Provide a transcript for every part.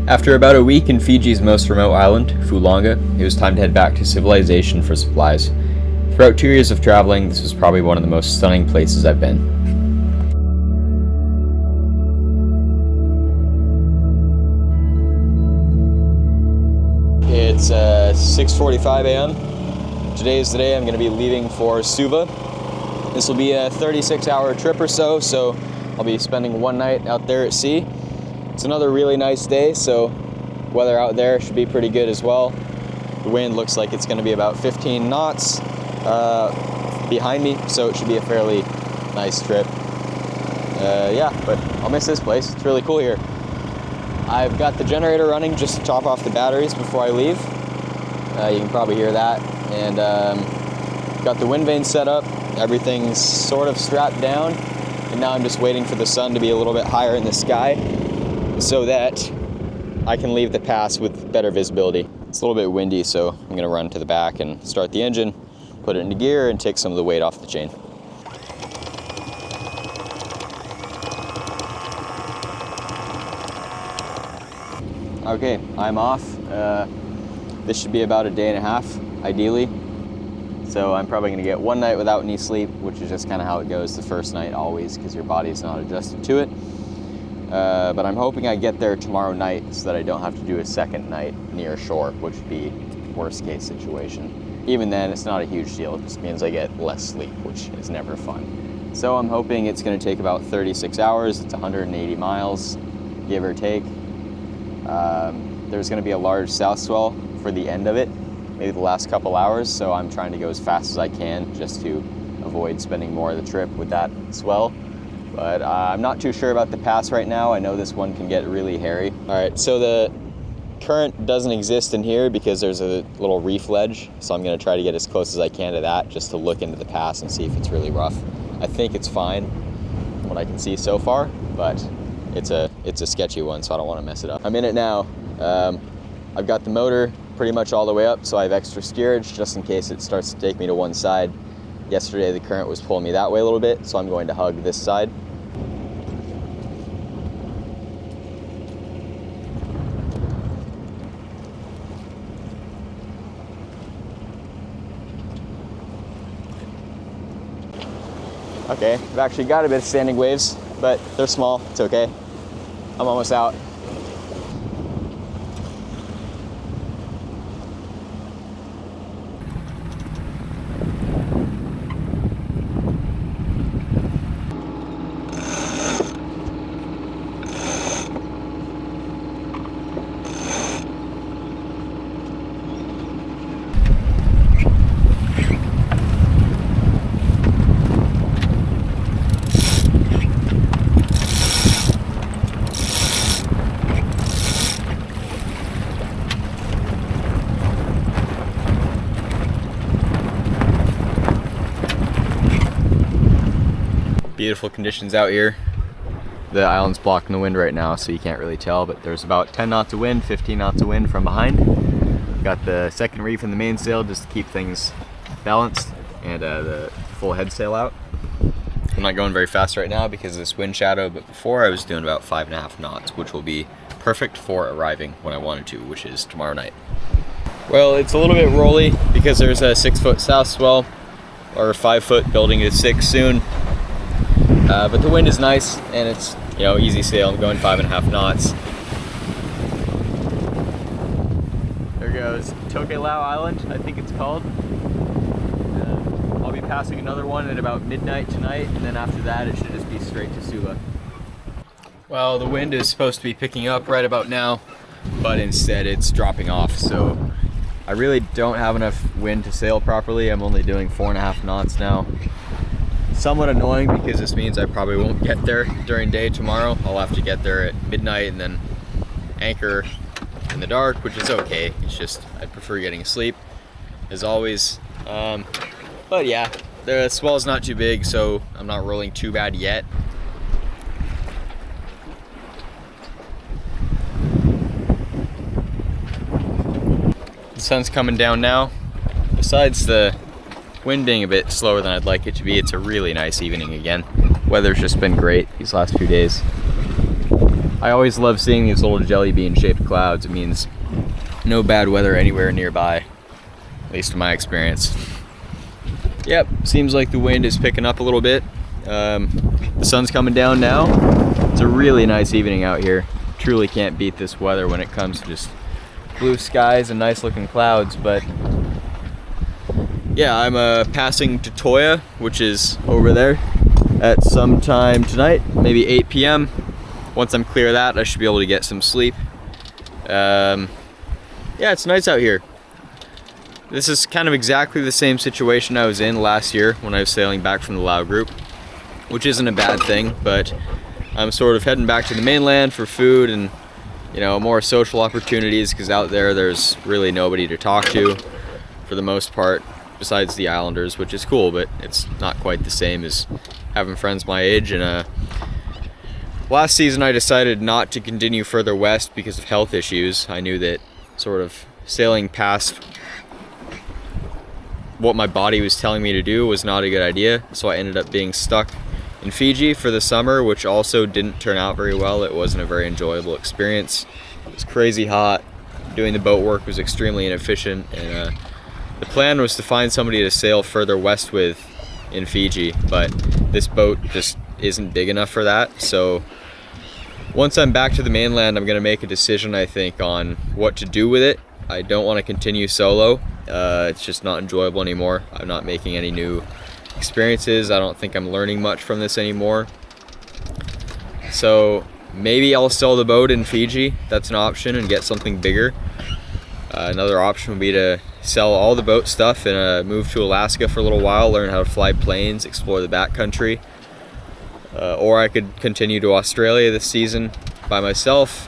After about a week in Fiji's most remote island, Fulanga, it was time to head back to civilization for supplies. Throughout 2 years of traveling, this was probably one of the most stunning places I've been. It's 6:45 a.m. Today is the day I'm going to be leaving for Suva. This will be a 36-hour trip or so I'll be spending one night out there at sea. It's another really nice day, so weather out there should be pretty good as well. The wind looks like it's going to be about 15 knots behind me, so it should be a fairly nice trip. Yeah, but I'll miss this place. It's really cool here. I've got the generator running just to top off the batteries before I leave. You can probably hear that. And got the wind vane set up. Everything's sort of strapped down. And now I'm just waiting for the sun to be a little bit higher in the sky so that I can leave the pass with better visibility. It's a little bit windy, so I'm gonna run to the back and start the engine, put it into gear, and take some of the weight off the chain. Okay, I'm off. This should be about a day and a half, ideally. So I'm probably gonna get one night without any sleep, which is just kind of how it goes the first night always, because your body's not adjusted to it. But I'm hoping I get there tomorrow night so that I don't have to do a second night near shore, which would be worst case situation. Even then, it's not a huge deal. It just means I get less sleep, which is never fun. So I'm hoping it's gonna take about 36 hours. It's 180 miles, give or take. There's gonna be a large south swell for the end of it, maybe the last couple hours, so I'm trying to go as fast as I can just to avoid spending more of the trip with that swell. But I'm not too sure about the pass right now. I know this one can get really hairy. All right, so the current doesn't exist in here because there's a little reef ledge, so I'm gonna try to get as close as I can to that just to look into the pass and see if it's really rough. I think it's fine from what I can see so far, but it's a sketchy one, so I don't wanna mess it up. I'm in it now. I've got the motor pretty much all the way up, so I have extra steerage just in case it starts to take me to one side. Yesterday the current was pulling me that way a little bit, so I'm going to hug this side. Okay, I've actually got a bit of standing waves, but they're small, it's okay. I'm almost out. Beautiful conditions out here. The island's blocking the wind right now, so you can't really tell, but there's about 10 knots of wind, 15 knots of wind from behind. Got the second reef in the mainsail just to keep things balanced, and the full head sail out. I'm not going very fast right now because of this wind shadow, but before I was doing about 5.5 knots, which will be perfect for arriving when I wanted to, which is tomorrow night. Well, it's a little bit rolly because there's a 6-foot south swell, or 5-foot building to 6 soon. But the wind is nice, and it's, you know, easy sail. I'm going 5.5 knots. There goes Tokelau Island, I think it's called. I'll be passing another one at about midnight tonight, and then after that it should just be straight to Suva. Well, the wind is supposed to be picking up right about now, but instead it's dropping off, so I really don't have enough wind to sail properly. I'm only doing 4.5 knots now. Somewhat annoying because this means I probably won't get there during day tomorrow. I'll have to get there at midnight and then anchor in the dark, which is okay. It's just I prefer getting sleep as always. But yeah, the swell's not too big, so I'm not rolling too bad yet. The sun's coming down now. Besides the wind being a bit slower than I'd like it to be, it's a really nice evening again. Weather's just been great these last few days. I always love seeing these little jelly bean shaped clouds. It means no bad weather anywhere nearby, at least in my experience. Yep, seems like the wind is picking up a little bit. The sun's coming down now. It's a really nice evening out here. Truly can't beat this weather when it comes to just blue skies and nice looking clouds. But yeah, I'm passing Totoya, which is over there, at some time tonight, maybe 8 p.m. Once I'm clear of that, I should be able to get some sleep. Yeah, it's nice out here. This is kind of exactly the same situation I was in last year when I was sailing back from the Lao group, which isn't a bad thing, but I'm sort of heading back to the mainland for food and, you know, more social opportunities, because out there there's really nobody to talk to for the most part, besides the islanders, which is cool, but it's not quite the same as having friends my age. And last season I decided not to continue further west because of health issues. I knew that sort of sailing past what my body was telling me to do was not a good idea, so I ended up being stuck in Fiji for the summer, which also didn't turn out very well. It wasn't a very enjoyable experience. It was crazy hot. Doing the boat work was extremely inefficient, and the plan was to find somebody to sail further west with in Fiji, but this boat just isn't big enough for that. So once I'm back to the mainland, I'm gonna make a decision, I think, on what to do with it. I don't want to continue solo. It's just not enjoyable anymore. I'm not making any new experiences. I don't think I'm learning much from this anymore. So maybe I'll sell the boat in Fiji. That's an option, and get something bigger. Another option would be to sell all the boat stuff and move to Alaska for a little while, learn how to fly planes, explore the backcountry. Or I could continue to Australia this season by myself,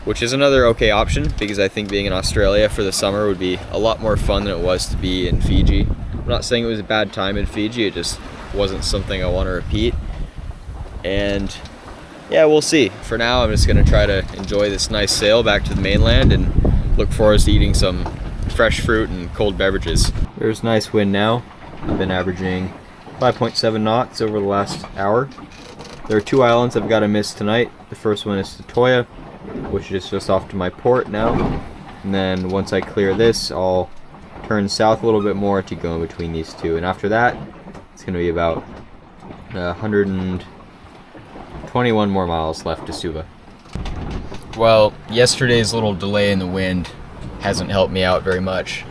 which is another okay option, because I think being in Australia for the summer would be a lot more fun than it was to be in Fiji. I'm not saying it was a bad time in Fiji, it just wasn't something I want to repeat. And yeah, we'll see. For now, I'm just going to try to enjoy this nice sail back to the mainland and look forward to eating some fresh fruit and cold beverages. There's nice wind now. I've been averaging 5.7 knots over the last hour. There are two islands I've got to miss tonight. The first one is Totoya, which is just off to my port now. And then once I clear this, I'll turn south a little bit more to go in between these two. And after that, it's going to be about 121 more miles left to Suva. Well, yesterday's little delay in the wind hasn't helped me out very much.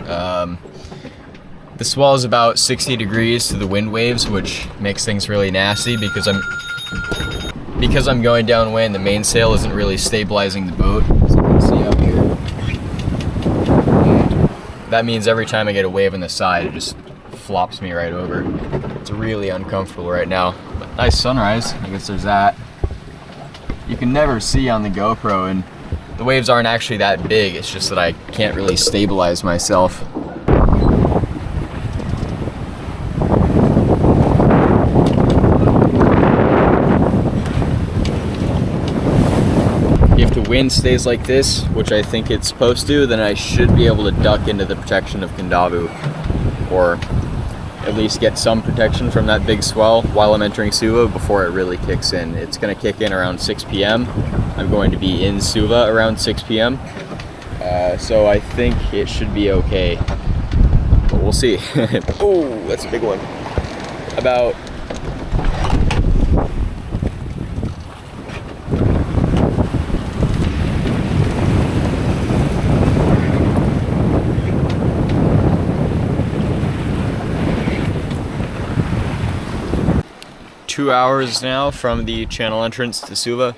The swell is about 60 degrees to the wind waves, which makes things really nasty because I'm going downwind. The mainsail isn't really stabilizing the boat, as you can see up here. That means every time I get a wave on the side, it just flops me right over. It's really uncomfortable right now. But nice sunrise, I guess there's that. You can never see on the GoPro, and the waves aren't actually that big. It's just that I can't really stabilize myself. If the wind stays like this, which I think it's supposed to, then I should be able to duck into the protection of Kondavu, or at least get some protection from that big swell while I'm entering Suva before it really kicks in. It's going to kick in around 6 p.m. I'm going to be in Suva around 6 p.m. So I think it should be okay, but we'll see. Oh, that's a big one. About two hours now from the channel entrance to Suva.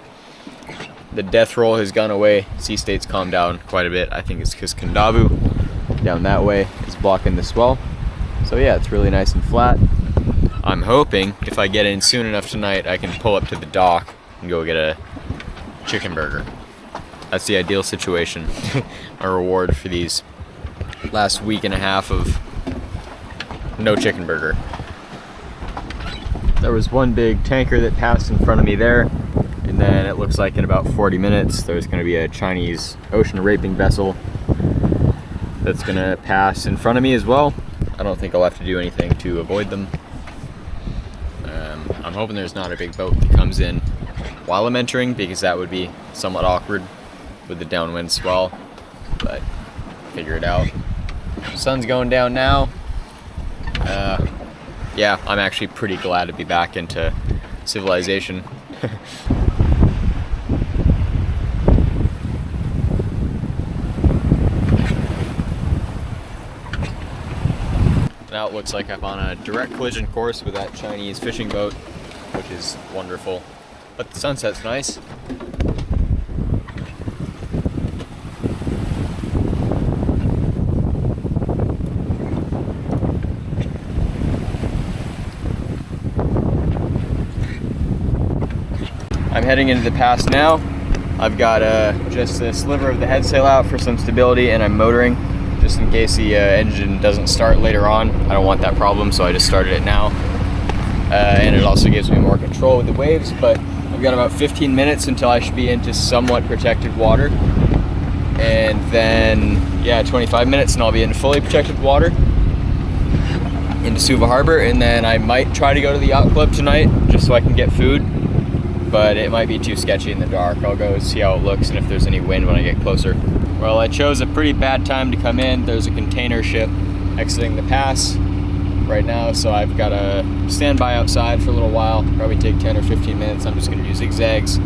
The death roll has gone away. Sea state's calmed down quite a bit. I think it's because Kondavu down that way is blocking the swell. So yeah, it's really nice and flat. I'm hoping if I get in soon enough tonight, I can pull up to the dock and go get a chicken burger. That's the ideal situation. A reward for these last week and a half of no chicken burger. There was one big tanker that passed in front of me there, and then it looks like in about 40 minutes there's going to be a Chinese ocean raping vessel that's going to pass in front of me as well. I don't think I'll have to do anything to avoid them. I'm hoping there's not a big boat that comes in while I'm entering, because that would be somewhat awkward with the downwind swell, but figure it out. The sun's going down now. Yeah, I'm actually pretty glad to be back into civilization. Now it looks like I'm on a direct collision course with that Chinese fishing boat, which is wonderful. But the sunset's nice. I'm heading into the pass now. I've got just a sliver of the head sail out for some stability, and I'm motoring just in case the engine doesn't start later on. I don't want that problem, so I just started it now. And it also gives me more control with the waves, but I've got about 15 minutes until I should be into somewhat protected water. And then, yeah, 25 minutes and I'll be in fully protected water into Suva Harbor, and then I might try to go to the yacht club tonight just so I can get food. But it might be too sketchy in the dark. I'll go see how it looks and if there's any wind when I get closer. Well, I chose a pretty bad time to come in. There's a container ship exiting the pass right now, so I've got to stand by outside for a little while, probably take 10 or 15 minutes. I'm just going to do zigzags.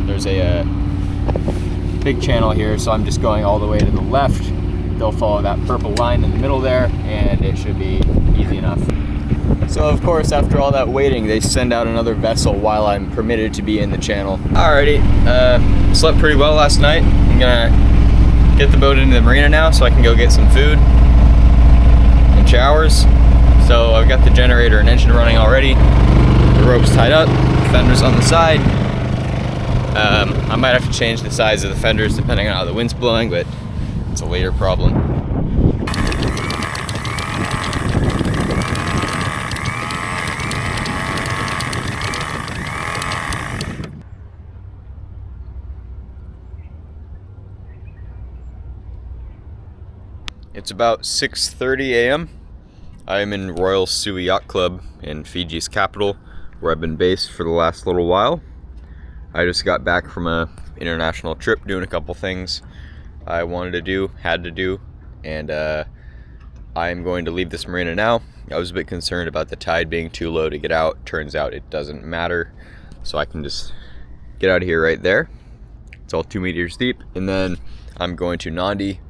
There's a big channel here, so I'm just going all the way to the left. They'll follow that purple line in the middle there, and it should be easy enough. So of course, after all that waiting, they send out another vessel while I'm permitted to be in the channel. Alrighty, slept pretty well last night. I'm gonna get the boat into the marina now so I can go get some food and showers. So I've got the generator and engine running already. The rope's tied up, fenders on the side. I might have to change the size of the fenders depending on how the wind's blowing, but it's a later problem. It's about 6:30 a.m. I'm in Royal Suva Yacht Club in Fiji's capital, where I've been based for the last little while. I just got back from a international trip doing a couple things I wanted to do, had to do, and I'm going to leave this marina now. I was a bit concerned about the tide being too low to get out. Turns out it doesn't matter, so I can just get out of here right there. It's all 2 meters deep, and then I'm going to Nandi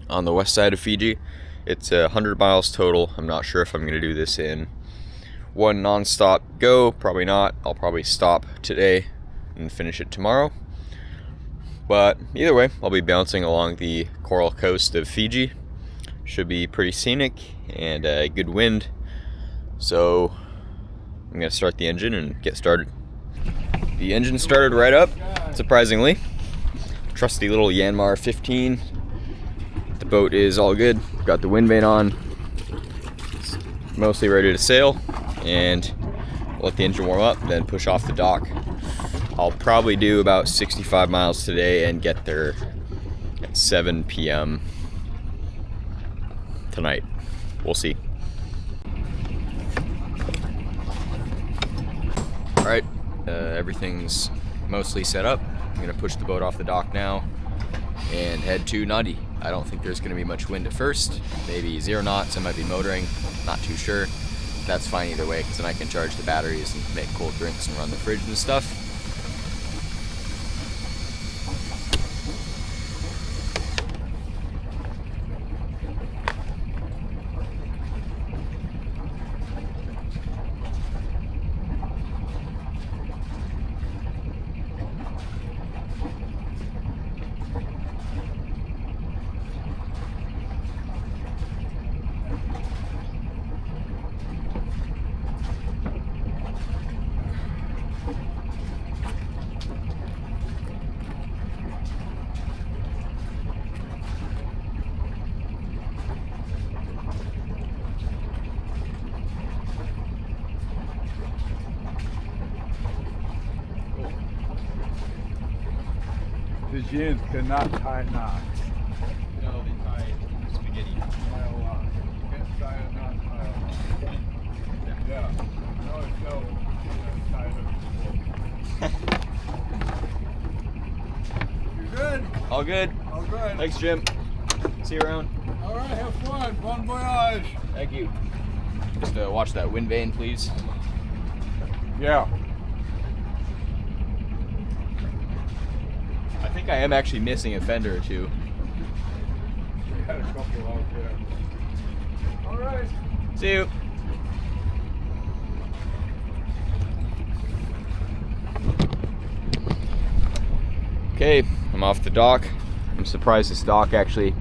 on the west side of Fiji. It's 100 miles total. I'm not sure if I'm going to do this in one non-stop go. Probably not. I'll probably stop today and finish it tomorrow. But either way, I'll be bouncing along the coral coast of Fiji. Should be pretty scenic and good wind. So I'm going to start the engine and get started. The engine started right up, surprisingly. Trusty little Yanmar 15. The boat is all good. Got the wind vane on. It's mostly ready to sail, and let the engine warm up, then push off the dock. I'll probably do about 65 miles today and get there at 7 p.m. tonight. We'll see. All right, everything's mostly set up. I'm gonna push the boat off the dock now and head to Nandi. I don't think there's going to be much wind at first, maybe 0 knots. I might be motoring, not too sure. That's fine either way, because then I can charge the batteries and make cold drinks and run the fridge and stuff. Fijians cannot tie knots. No, they tie spaghetti. Tie a lot. You can't tie a knot, tie a lot. Yeah. No, tie it up. All good. All good. Thanks, Jim. See you around. All right, have fun. Bon voyage. Thank you. Just watch that wind vane, please. Yeah. I think I am actually missing a fender or two. We had a couple out there. All right. See you. Okay, I'm off the dock. I'm surprised this dock actually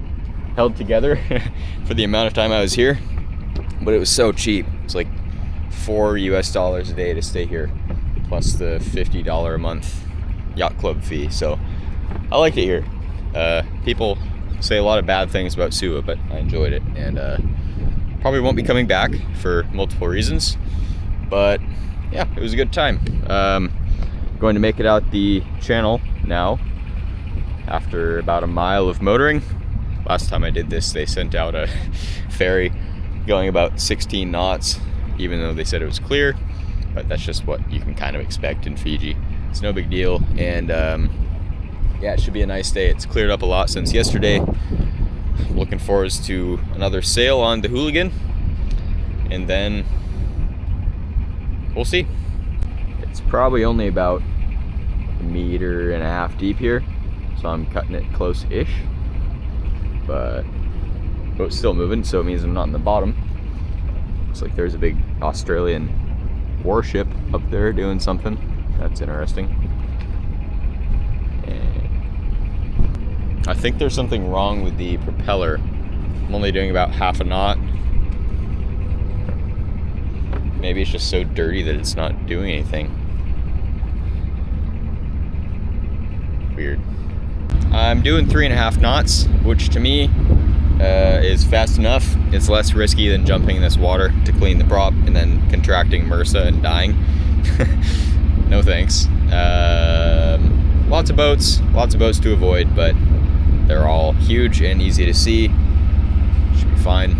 held together for the amount of time I was here, but it was so cheap. It's like $4 US a day to stay here, plus the $50 a month yacht club fee. So I liked it here. People say a lot of bad things about Suva, but I enjoyed it, and probably won't be coming back for multiple reasons. But yeah, it was a good time. Going to make it out the channel now after about a mile of motoring. Last time I did this, they sent out a ferry going about 16 knots, even though they said it was clear, but that's just what you can kind of expect in Fiji. It's no big deal, and yeah, it should be a nice day. It's cleared up a lot since yesterday. I'm looking forward to another sail on the Hooligan, and then we'll see. It's probably only about 1.5 meters deep here, so I'm cutting it close-ish, but boat's still moving, so it means I'm not in the bottom. Looks like there's a big Australian warship up there doing something. That's interesting. And I think there's something wrong with the propeller. I'm only doing about half a knot. Maybe it's just so dirty that it's not doing anything. Weird. I'm doing 3.5 knots, which to me is fast enough. It's less risky than jumping in this water to clean the prop and then contracting MRSA and dying. No thanks. Lots of boats to avoid, but they're all huge and easy to see. Should be fine.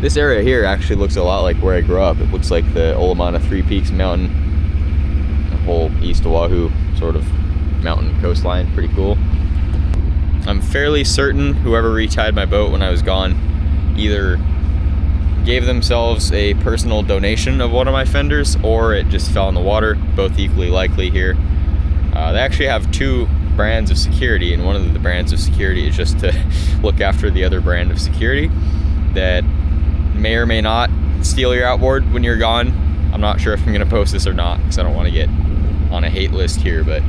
This area here actually looks a lot like where I grew up. It looks like the Olamana Three Peaks mountain, the whole East Oahu sort of mountain coastline. Pretty cool. I'm fairly certain whoever retied my boat when I was gone either gave themselves a personal donation of one of my fenders, or it just fell in the water. Both equally likely here. They actually have 2 brands of security, and one of the brands of security is just to look after the other brand of security that may or may not steal your outboard when you're gone. I'm not sure if I'm going to post this or not, because I don't want to get on a hate list here, but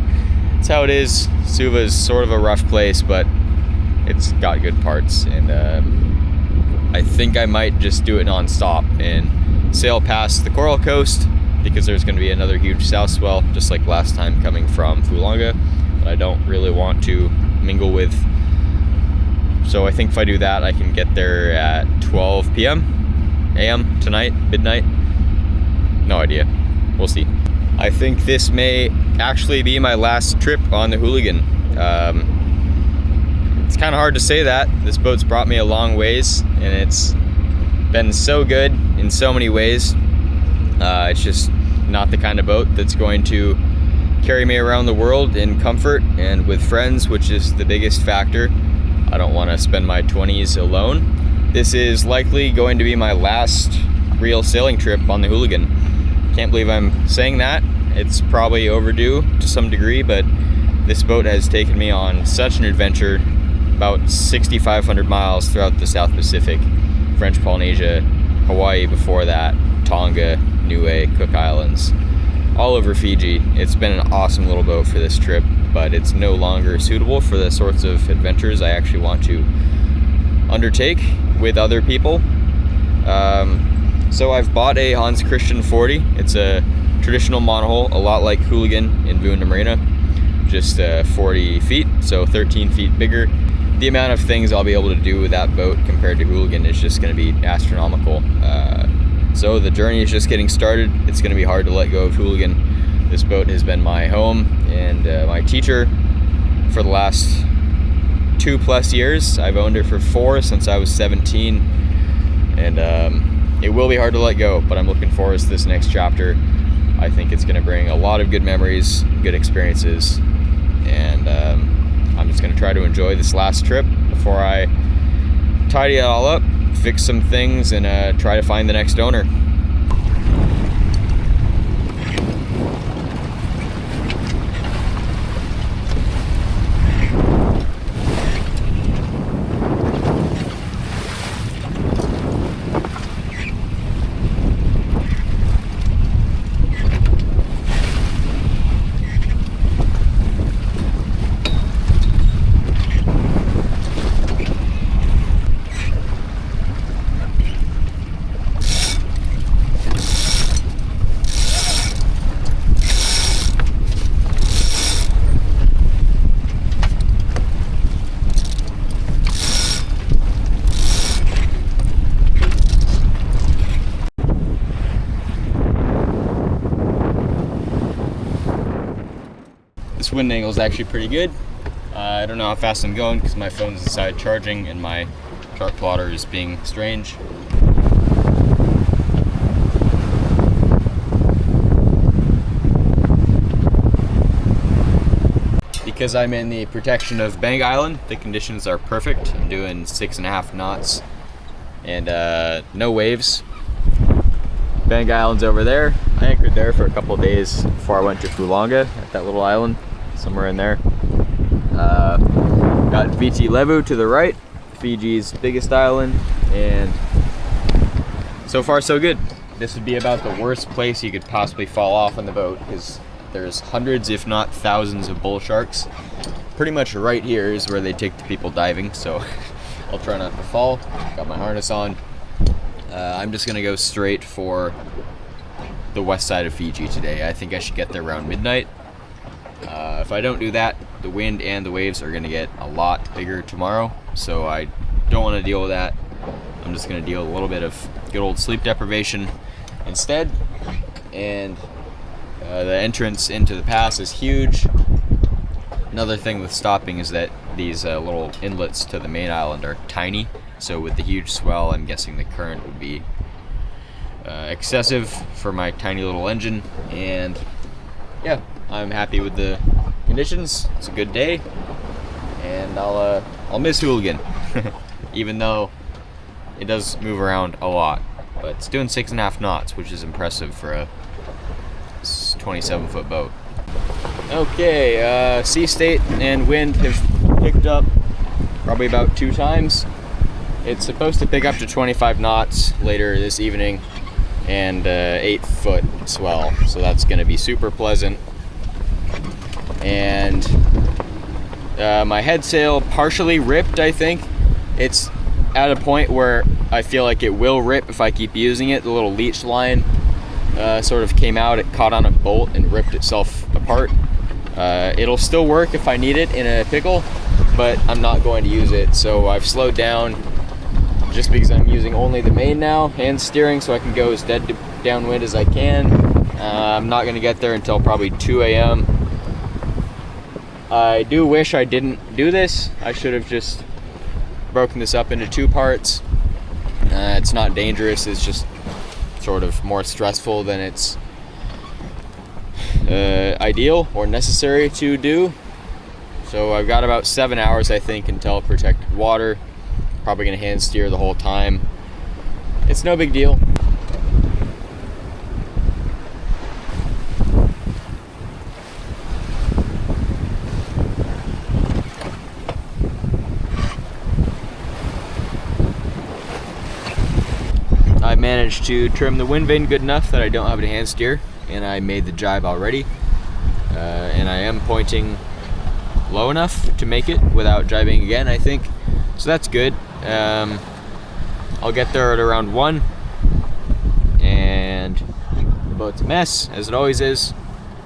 it's how it is. Suva is sort of a rough place, but it's got good parts, and I think I might just do it non-stop and sail past the Coral Coast, because there's going to be another huge south swell, just like last time coming from Fulanga, that I don't really want to mingle with. So I think if I do that, I can get there at 12 p.m. a.m. tonight, midnight. No idea. We'll see. I think this may actually be my last trip on the Hooligan. It's kind of hard to say that. This boat's brought me a long ways, and it's been so good in so many ways. It's just not the kind of boat that's going to carry me around the world in comfort and with friends, which is the biggest factor. I don't want to spend my 20s alone. This is likely going to be my last real sailing trip on the Hooligan. Can't believe I'm saying that. It's probably overdue to some degree, but this boat has taken me on such an adventure, about 6,500 miles throughout the South Pacific, French Polynesia, Hawaii before that, Tonga, Niue, Cook Islands, all over Fiji. It's been an awesome little boat for this trip, but it's no longer suitable for the sorts of adventures I actually want to undertake with other people. So I've bought a Hans Christian 40. It's a traditional monohull, a lot like Hooligan in Boonda Marina, just 40 feet, so 13 feet bigger. The amount of things I'll be able to do with that boat compared to Hooligan is just going to be astronomical. So the journey is just getting started. It's going to be hard to let go of Hooligan. This boat has been my home and my teacher for the last 2+ years. I've owned her for 4 since I was 17, and it will be hard to let go, but I'm looking forward to this next chapter. I think it's going to bring a lot of good memories, good experiences, and I'm try to enjoy this last trip before I tidy it all up, fix some things, and try to find the next owner. This wind angle is actually pretty good. I don't know how fast I'm going because my phone's inside charging and my chart plotter is being strange. Because I'm in the protection of Bank Island, the conditions are perfect. I'm doing 6.5 knots and no waves. Bank Island's over there. I anchored there for a couple of days before I went to Hooligan at that little island, somewhere in there. Got VT Levu to the right, Fiji's biggest island, and so far so good. This would be about the worst place you could possibly fall off on the boat because there's hundreds, if not thousands, of bull sharks. Pretty much right here is where they take the people diving, so I'll try not to fall. Got my harness on. I'm just gonna go straight for the west side of Fiji today. I think I should get there around midnight. If I don't do that, the wind and the waves are gonna get a lot bigger tomorrow, so I don't want to deal with that. I'm just gonna deal with a little bit of good old sleep deprivation instead. And the entrance into the pass is huge. Another thing with stopping is that these little inlets to the main island are tiny, so with the huge swell, I'm guessing the current would be excessive for my tiny little engine. And yeah, I'm happy with the conditions. It's a good day, and I'll miss Hooligan, even though it does move around a lot. But it's doing 6.5 knots, which is impressive for a 27-foot boat. Okay, sea state and wind have picked up probably about 2 times. It's supposed to pick up to 25 knots later this evening and 8-foot swell, so that's going to be super pleasant. And my head sail partially ripped, I think. It's at a point where I feel like it will rip if I keep using it. The little leech line sort of came out, it caught on a bolt and ripped itself apart. It'll still work if I need it in a pickle, but I'm not going to use it, so I've slowed down just because I'm using only the main now, hand steering, so I can go as dead downwind as I can. I'm not going to get there until probably 2 a.m. I do wish I didn't do this. I should have just broken this up into 2 parts. It's not dangerous, it's just sort of more stressful than it's ideal or necessary to do. So I've got about 7 hours, I think, until protected water. Probably gonna hand steer the whole time. It's no big deal. I managed to trim the wind vane good enough that I don't have to hand steer, and I made the jibe already. And I am pointing low enough to make it without jibing again, I think. So that's good. I'll get there at around 1, and the boat's a mess, as it always is.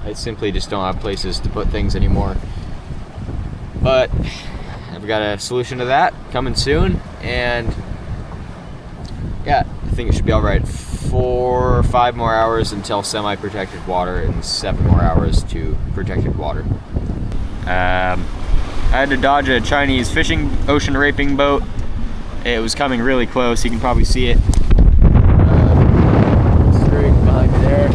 I simply just don't have places to put things anymore. But I've got a solution to that coming soon, and yeah, I think it should be all right. 4 or 5 more hours until semi-protected water and 7 more hours to protected water. I had to dodge a Chinese fishing ocean raping boat. It was coming really close. You can probably see it straight behind me there.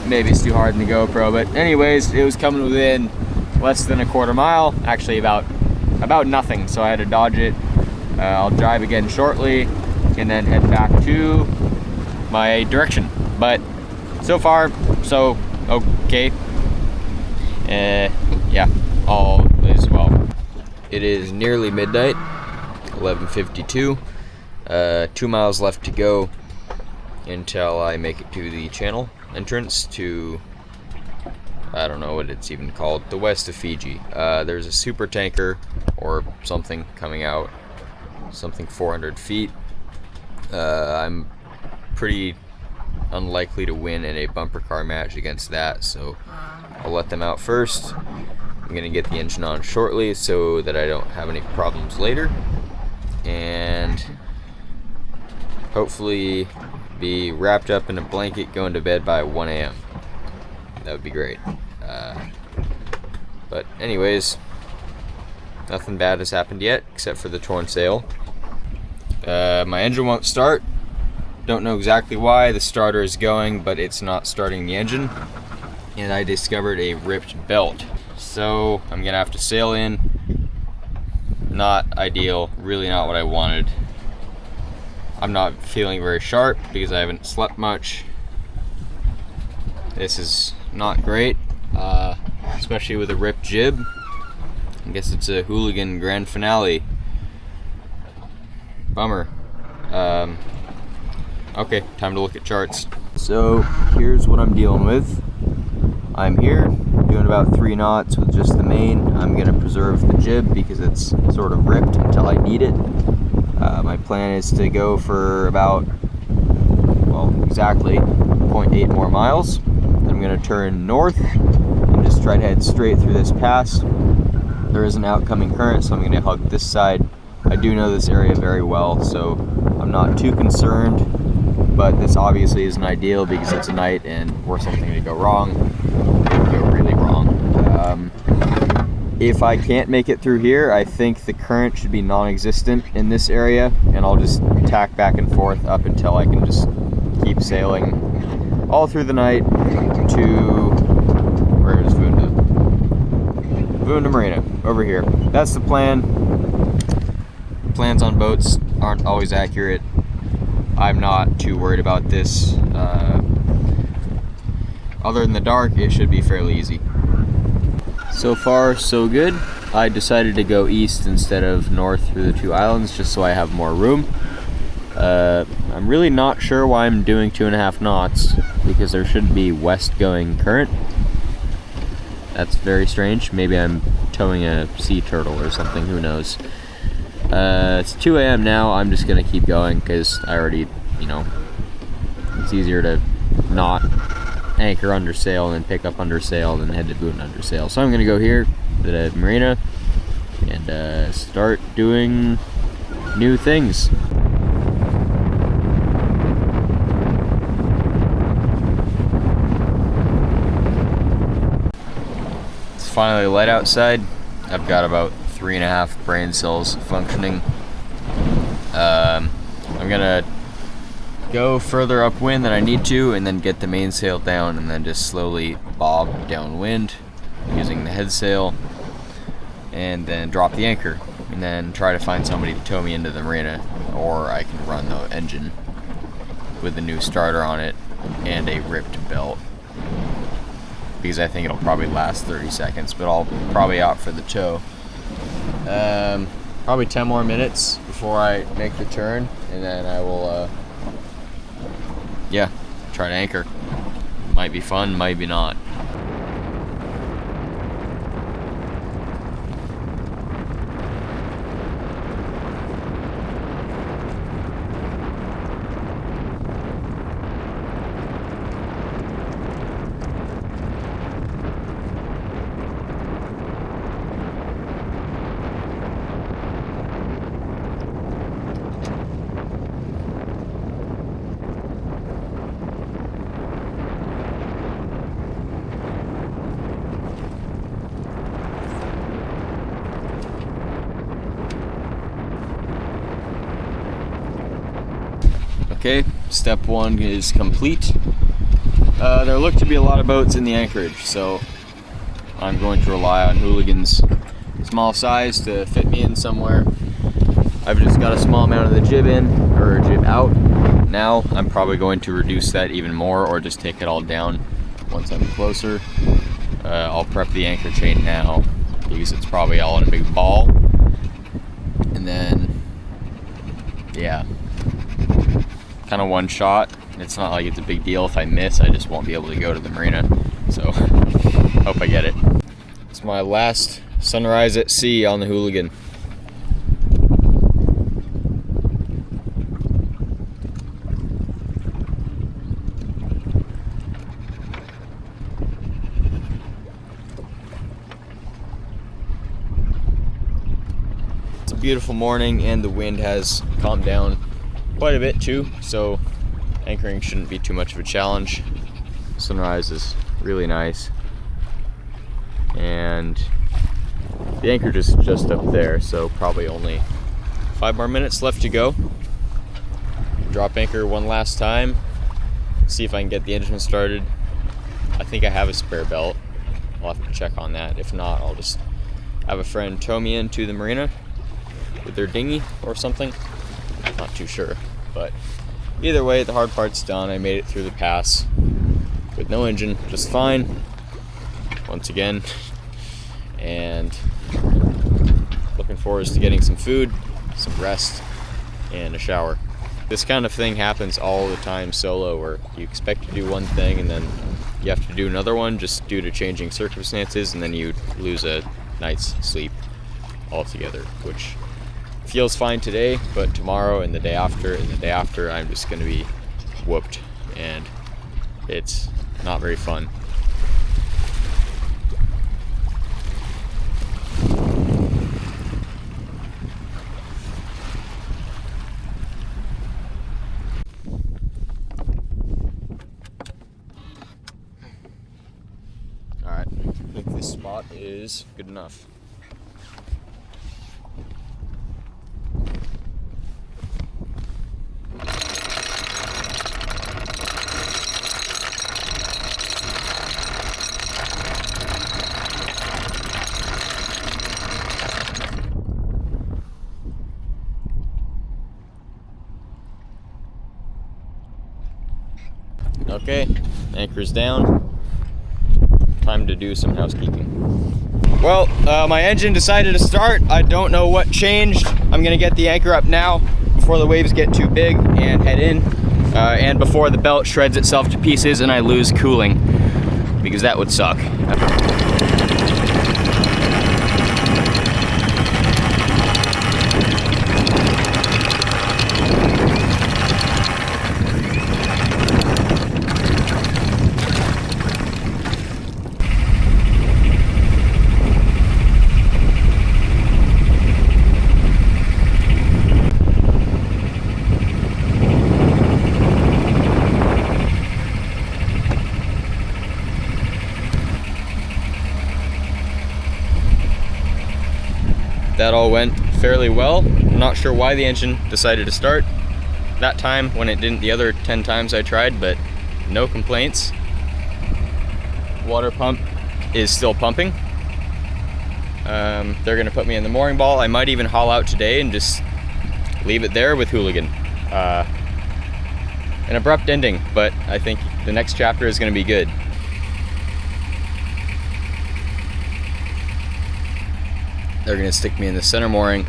Maybe it's too hard in the GoPro, but anyways, it was coming within less than a quarter mile, actually about about nothing, so I had to dodge it. I'll drive again shortly and then head back to my direction. But so far, so okay. Yeah, all is well. It is nearly midnight, 11:52. 2 miles left to go until I make it to the channel entrance to, I don't know what it's even called, the west of Fiji. There's a super tanker or something coming out, something 400 feet. I'm pretty unlikely to win in a bumper car match against that, so I'll let them out first. I'm gonna get the engine on shortly so that I don't have any problems later, and hopefully be wrapped up in a blanket going to bed by 1 a.m. That would be great. But anyways, nothing bad has happened yet except for the torn sail. My engine won't start. Don't know exactly why. The starter is going, but it's not starting the engine. And I discovered a ripped belt. So I'm gonna have to sail in. Not ideal, really not what I wanted. I'm not feeling very sharp because I haven't slept much. This is not great, especially with a ripped jib. I guess it's a Hooligan grand finale. Bummer. Okay, time to look at charts. So here's what I'm dealing with. I'm here doing about 3 knots with just the main. I'm gonna preserve the jib because it's sort of ripped until I need it. My plan is to go for about, well, exactly 0.8 more miles. I'm gonna turn north and just try to head straight through this pass. There is an outcoming current, so I'm gonna hug this side. I do know this area very well, so I'm not too concerned, but this obviously isn't ideal because it's a night and were something to go wrong, it would go really wrong. If I can't make it through here, I think the current should be non-existent in this area, and I'll just tack back and forth up until I can just keep sailing all through the night to, where is Vunda? Vunda Marina, over here. That's the plan. Plans on boats aren't always accurate. I'm not too worried about this. Other than the dark, it should be fairly easy. So far, so good. I decided to go east instead of north through the 2 islands just so I have more room. I'm really not sure why I'm doing 2.5 knots because there should be west going current. That's very strange. Maybe I'm towing a sea turtle or something, who knows. It's 2 a.m. now. I'm just gonna keep going because I already, it's easier to not anchor under sail and then pick up under sail and then head to boot under sail. So I'm gonna go here to the marina and start doing new things. It's finally light outside. I've got about 3.5 brain cells functioning. I'm gonna go further upwind than I need to and then get the mainsail down and then just slowly bob downwind using the head sail and then drop the anchor and then try to find somebody to tow me into the marina, or I can run the engine with a new starter on it and a ripped belt because I think it'll probably last 30 seconds, but I'll probably opt for the tow. Probably 10 more minutes before I make the turn, and then I will, try to anchor. Might be fun, might be not. Okay, step 1 is complete. There look to be a lot of boats in the anchorage, so I'm going to rely on Hooligan's small size to fit me in somewhere. I've just got a small amount of the jib in, or jib out. Now I'm probably going to reduce that even more or just take it all down once I'm closer. I'll prep the anchor chain now because it's probably all in a big ball. And then, yeah, kind of one shot. It's not like it's a big deal. If I miss, I just won't be able to go to the marina. So, hope I get it. It's my last sunrise at sea on the Hooligan. It's a beautiful morning and the wind has calmed down quite a bit too, so anchoring shouldn't be too much of a challenge. Sunrise is really nice, and the anchor is just up there, so probably only 5 more minutes left to go. Drop anchor one last time, see if I can get the engine started. I think I have a spare belt. I'll have to check on that. If not, I'll just have a friend tow me into the marina with their dinghy or something. Not too sure, but either way, the hard part's done. I made it through the pass with no engine, just fine, once again, and looking forward to getting some food, some rest, and a shower. This kind of thing happens all the time solo, where you expect to do one thing and then you have to do another one just due to changing circumstances, and then you lose a night's sleep altogether, which feels fine today, but tomorrow and the day after, I'm just going to be whooped, and it's not very fun. Alright, I think this spot is good enough. Okay, anchor's down. Time to do some housekeeping. Well, my engine decided to start. I don't know what changed. I'm gonna get the anchor up now before the waves get too big and head in, and before the belt shreds itself to pieces and I lose cooling, because that would suck. That all went fairly well. I'm not sure why the engine decided to start that time when it didn't the other 10 times I tried, but no complaints. Water pump is still pumping. They're gonna put me in the mooring ball. I might even haul out today and just leave it there with Hooligan. An abrupt ending, but I think the next chapter is gonna be good. They're gonna stick me in the center mooring,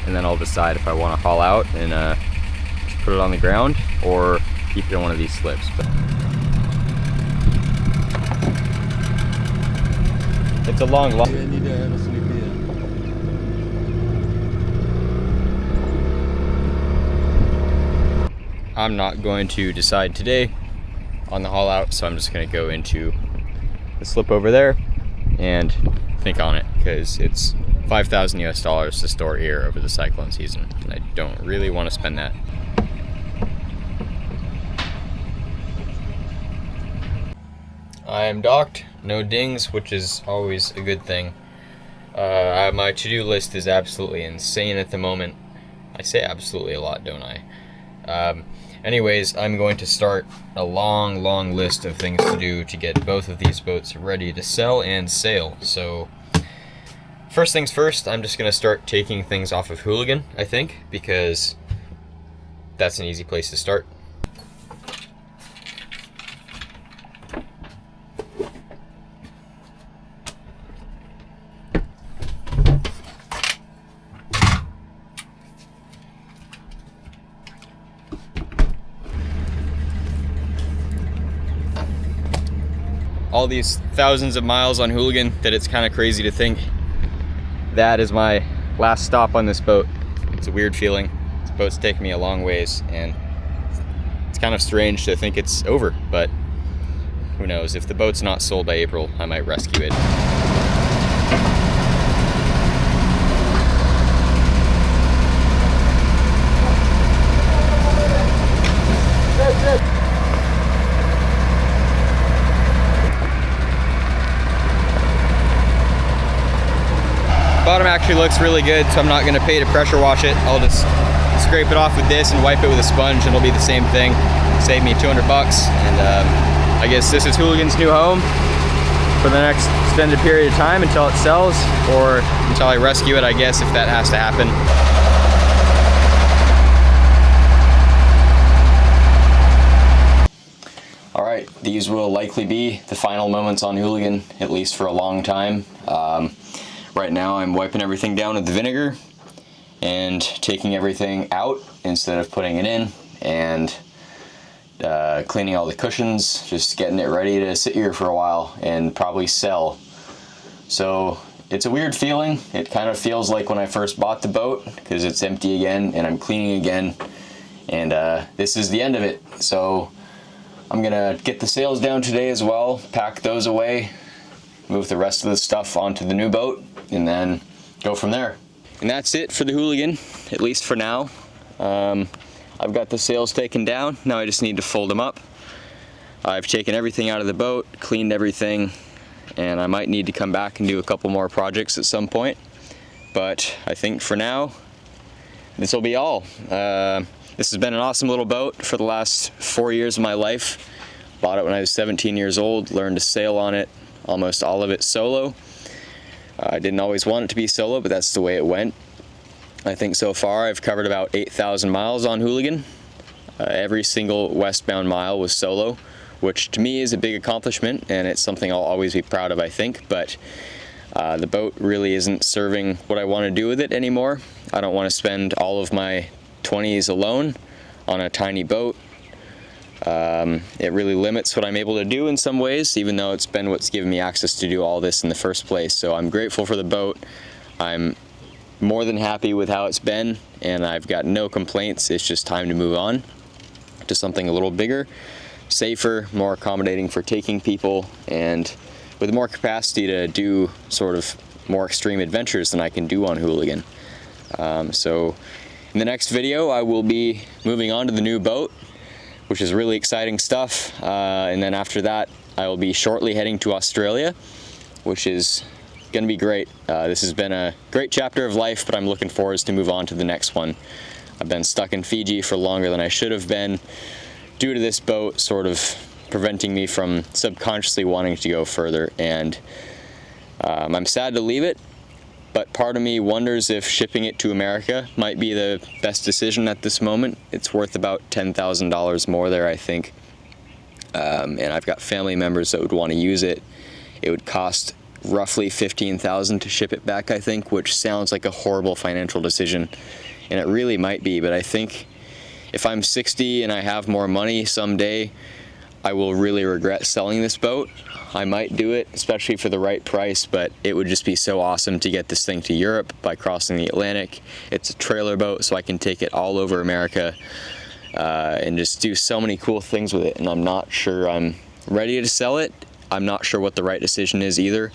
and then I'll decide if I want to haul out and just put it on the ground or keep it in one of these slips. But it's a long walk. I'm not going to decide today on the haul out, so I'm just gonna go into the slip over there and think on it, because it's $5,000 US to store here over the cyclone season, and I don't really want to spend that. I am docked, no dings, which is always a good thing. My to-do list is absolutely insane at the moment. I say absolutely a lot, don't I? Anyways, I'm going to start a long list of things to do to get both of these boats ready to sell and sail. So First things first, I'm just gonna start taking things off of Hooligan, I think, because that's an easy place to start. All these thousands of miles on Hooligan that it's kind of crazy to think that is my last stop on this boat. It's a weird feeling. This boat's taken me a long ways, and it's kind of strange to think it's over, but who knows? If the boat's not sold by April, I might rescue it. Bottom actually looks really good, so I'm not gonna pay to pressure wash it. I'll just scrape it off with this and wipe it with a sponge, and it'll be the same thing. Save me 200 bucks, and I guess this is Hooligan's new home for the next extended period of time until it sells, or until I rescue it, I guess, if that has to happen. All right, these will likely be the final moments on Hooligan, at least for a long time. Right now I'm wiping everything down with the vinegar and taking everything out instead of putting it in, and cleaning all the cushions, just getting it ready to sit here for a while and probably sell. So it's a weird feeling. It kind of feels like when I first bought the boat, because it's empty again and I'm cleaning again, and this is the end of it. So I'm gonna get the sails down today as well, pack those away, move the rest of the stuff onto the new boat, and then go from there. And that's it for the Hooligan, at least for now. I've got the sails taken down. Now I just need to fold them up. I've taken everything out of the boat, cleaned everything, and I might need to come back and do a couple more projects at some point. But I think for now, this will be all. This has been an awesome little boat for the last 4 years of my life. Bought it when I was 17 years old, learned to sail on it, almost all of it solo. I didn't always want it to be solo, but that's the way it went. I think so far I've covered about 8,000 miles on Hooligan. Every single westbound mile was solo, which to me is a big accomplishment, and it's something I'll always be proud of, I think. But the boat really isn't serving what I want to do with it anymore. I don't want to spend all of my 20s alone on a tiny boat. It really limits what I'm able to do in some ways, even though it's been what's given me access to do all this in the first place. So I'm grateful for the boat. I'm more than happy with how it's been, and I've got no complaints. It's just time to move on to something a little bigger, safer, more accommodating for taking people, and with more capacity to do sort of more extreme adventures than I can do on Hooligan. So in the next video, I will be moving on to the new boat, which is really exciting stuff. And then after that, I will be shortly heading to Australia, which is gonna be great. This has been a great chapter of life, but I'm looking forward to move on to the next one. I've been stuck in Fiji for longer than I should have been due to this boat sort of preventing me from subconsciously wanting to go further. And I'm sad to leave it, but part of me wonders if shipping it to America might be the best decision at this moment. It's worth about $10,000 more there, I think. And I've got family members that would want to use it. It would cost roughly $15,000 to ship it back, I think, which sounds like a horrible financial decision, and it really might be. But I think if I'm 60 and I have more money someday, I will really regret selling this boat. I might do it, especially for the right price, but it would just be so awesome to get this thing to Europe by crossing the Atlantic. It's a trailer boat, so I can take it all over America and just do so many cool things with it, and I'm not sure I'm ready to sell it. I'm not sure what the right decision is either.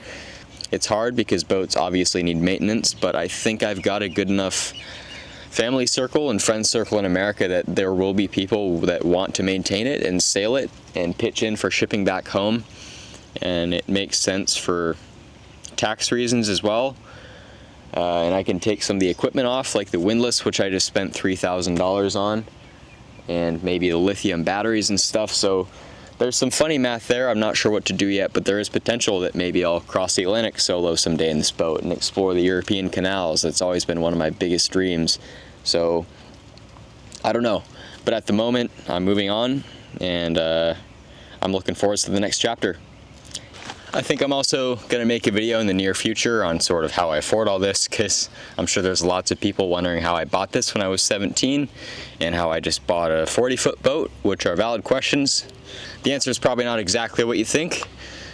It's hard because boats obviously need maintenance, but I think I've got a good enough family circle and friend circle in America that there will be people that want to maintain it and sail it and pitch in for shipping back home. And it makes sense for tax reasons as well. And I can take some of the equipment off, like the windlass, which I just spent $3,000 on, and maybe the lithium batteries and stuff. So there's some funny math there. I'm not sure what to do yet, but there is potential that maybe I'll cross the Atlantic solo someday in this boat and explore the European canals. That's always been one of my biggest dreams. So I don't know, but at the moment I'm moving on, and I'm looking forward to the next chapter. I think I'm also going to make a video in the near future on sort of how I afford all this, because I'm sure there's lots of people wondering how I bought this when I was 17 and how I just bought a 40-foot boat, which are valid questions. The answer is probably not exactly what you think,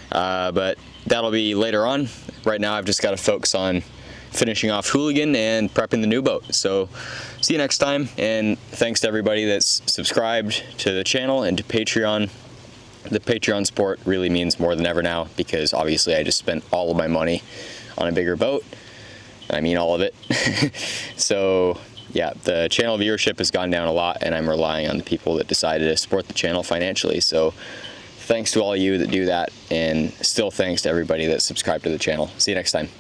but that'll be later on. Right now I've just got to focus on finishing off Hooligan and prepping the new boat. So see you next time, and thanks to everybody that's subscribed to the channel and to Patreon. The Patreon support really means more than ever now, because obviously I just spent all of my money on a bigger boat. I mean all of it. So yeah, the channel viewership has gone down a lot, and I'm relying on the people that decided to support the channel financially. So thanks to all of you that do that, and still thanks to everybody that subscribed to the channel. See you next time.